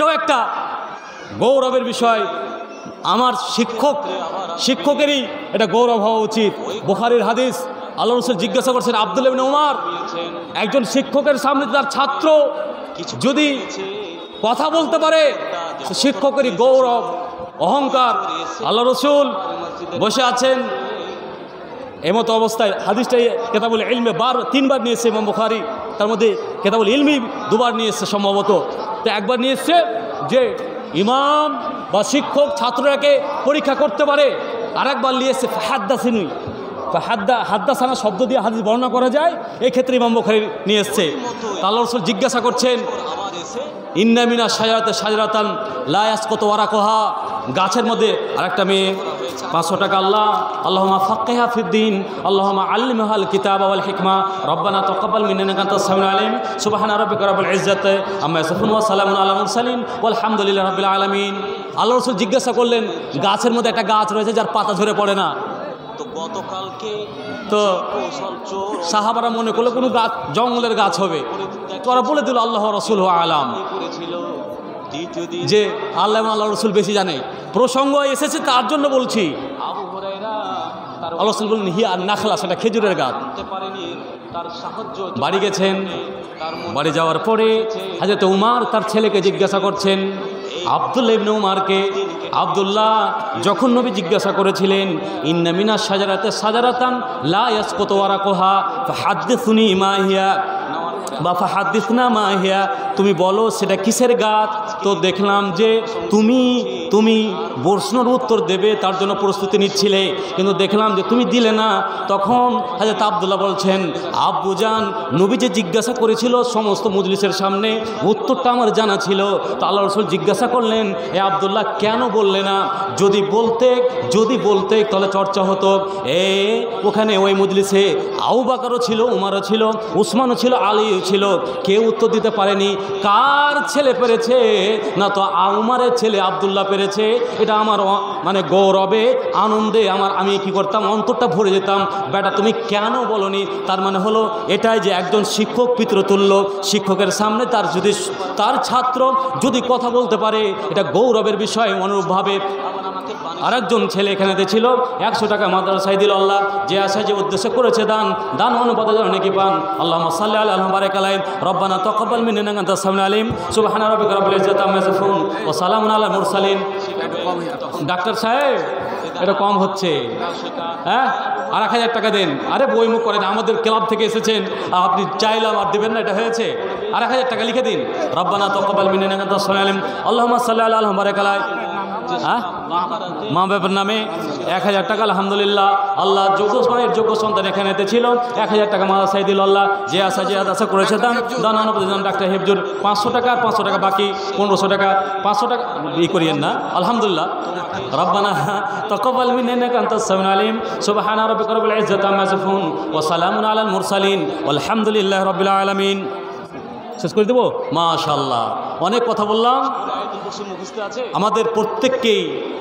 এটাও একটা গৌরবের বিষয়। আমার শিক্ষকেরই এটা গৌরব হওয়া উচিত। বুখারীর হাদিস, আল্লাহ রাসূল জিজ্ঞাসা করছেন আব্দুল্লাহ ইবনে উমর, একজন শিক্ষকের সামনে তার ছাত্র যদি কথা বলতে পারে, শিক্ষকেরই গৌরব, অহংকার। আল্লাহ রাসূল বসে আছেন, এমতো অবস্থায় হাদিসটাই কেতাবুল ইলমে তিনবার নিয়েছে ইমাম বুখারী, তার মধ্যে কেতাবুল ইলমি দুবার নিয়ে এসছে সম্ভবত। তো একবার নিয়ে এসছে যে ইমাম বা শিক্ষক ছাত্ররাকে পরীক্ষা করতে পারে, আর একবার নিয়ে এসছে ফাহাদ্দাসিনী, হাদ্দাসানা শব্দ দিয়ে হাদিস বর্ণনা করা যায়, এই ক্ষেত্রে ইমাম বুখারী নিয়ে এসছে। আল্লাহ রাসূল জিজ্ঞাসা করছেন ইন্না মিনা শাজারাতি শাজারাতান লা ইয়াসকুতু ওয়ারাকুহা, গাছের মধ্যে আরেকটা মেয়ে 500 টাকা। আল্লাহুম্মা ফাক্কিহা ফিদ্দিন, আল্লাহুম্মা আল্লিমহাল কিতাবা ওয়াল হিকমা, রব্বানা তাকাব্বাল মিন্না ইন্নাকা আনতাস সামিউল আলিম, সুবহানা রাব্বিকা রাব্বিল ইজ্জাতি আম্মা ইয়াসিফুন ওয়া সালামুন আলাল মুরসালিন ওয়ালহামদুলিল্লাহি রাব্বিল আলামিন। আল্লাহ রাসূল জিজ্ঞাসা করলেন, গাছের মধ্যে একটা গাছ রয়েছে যার পাতা ঝরে পড়ে না, তো সাহাবারা মনে করলো কোনো গাছ, জঙ্গলের গাছ হবে। তোরা বলে দিল আল্লাহ রাসূল আলাম, যে আল্লাহ এবং আল্লাহ রাসূল বেশি জানে। প্রসঙ্গ এসেছে তার জন্য বলছি। আল্লাহ রাসূল বললেন হিয়া নাখলা, সেটা খেজুরের গাছ। বাড়ি গেছেন, বাড়ি যাওয়ার পরে হযরত উমর তার ছেলেকে জিজ্ঞাসা করছেন, আব্দুল্লাহ ইবনে উমরকে, আব্দুল্লাহ যখন নবী জিজ্ঞাসা করেছিলেন ইন্না মিনা শাজারাতি শাজারাতান লা ইয়াসকুতু ওয়ারাকুহা ফাহাদ্দিসুনি মা হিয়া বা ফাহাদ্দিসনা মা হিয়া, তুমি বলো সেটা কিসের গাছ। তো দেখলাম যে তুমি প্রশ্নের উত্তর দেবে তার জন্য প্রস্তুতি নিচ্ছিলে, কিন্তু দেখলাম যে তুমি দিলে না। তখন হযরত আব্দুল্লাহ বলছেন, আব্বুজান নবী যে জিজ্ঞাসা করেছিল সমস্ত মজলিসের সামনে, উত্তরটা আমার জানা ছিল। তো আল্লাহ রাসূল জিজ্ঞাসা করলেন, এ আব্দুল্লাহ কেন বললে না? যদি বলতে তাহলে চর্চা হতো। ওখানে ওই মজলিসে আবু বকরও ছিল, উমরও ছিল, উসমানও ছিল, আলীও ছিল, কেউ উত্তর দিতে পারেনি। কার ছেলে পেরেছে? না তো উমরের ছেলে আব্দুল্লাহ পেরেছে। এটা আমার মানে গৌরবে, আনন্দে আমি কি করতাম, অন্তরটা ভরে যেতাম। বেটা তুমি কেন বলনি? তার মানে হলো এটাই যে একজন শিক্ষক পিতৃতুল্য, শিক্ষকের সামনে তার ছাত্র যদি কথা বলতে পারে, এটা গৌরবের বিষয়। অনুরূপভাবে আরেকজন ছেলে এখানে ছিল, 100 টাকা মাদ্রাসায় দিল। আল্লাহ যে আশায় যে উদ্দেশ্য করেছে দান অনুপাতে যেন নেকি পান। আল্লাহুম্মা সাল্লি আলা বারিক আলাইহি, রব্বানা তাকাব্বাল মিন্না ইন্নাকা আনতাস সামিউল আলিম, সুবহানা রাব্বিকা রাব্বিল ইজ্জাতি আম্মা ইয়াসিফুন ওয়া সালামুন আলাল মুরসালিন। ডাক্তার সাহেব এটা কম হচ্ছে, হ্যাঁ আর 1000 টাকা দেন। আরে বই মুখ করেন, আমাদের ক্লাব থেকে এসেছেন, আপনি চাইলাম আর দেবেন না, এটা হয়েছে। আর 1000 টাকা লিখে দিন, রব্বানা তাকাব্বাল মিন্না ইন্নাকা আনতাস সামিউল আলিম, আল্লাহুম্মা সাল্লি আলা বারিক আলাইহি। মা বাবার নামে 1000 টাকা। আলহামদুলিল্লাহ, আল্লাহ যোগ্য সন্তান এখানে ছিল, 1000 টাকা মাদ্রাসায় দিল। আল্লাহ যে আশা করেছে দান অনুপাতে ডাক্তার হেফজুর 500 টাকা, আর 500 টাকা বাকি, 1500 টাকা, 500 টাকা করিয়েন না। আলহামদুলিল্লাহ, রব্বানা তাকাব্বাল মিন্না ইন্নাকা আনতাস সামিউল আলিম, সুবহানা রাব্বিকা রাব্বিল ইজ্জাতি আম্মা ইয়াসিফুন ওয়া সালামুন আলাল মুরসালিন ওয়ালহামদুলিল্লাহি রাব্বিল আলামিন। শেষ করে দেবো? মাশাআল্লাহ, অনেক কথা বললাম। আমাদের প্রত্যেককেই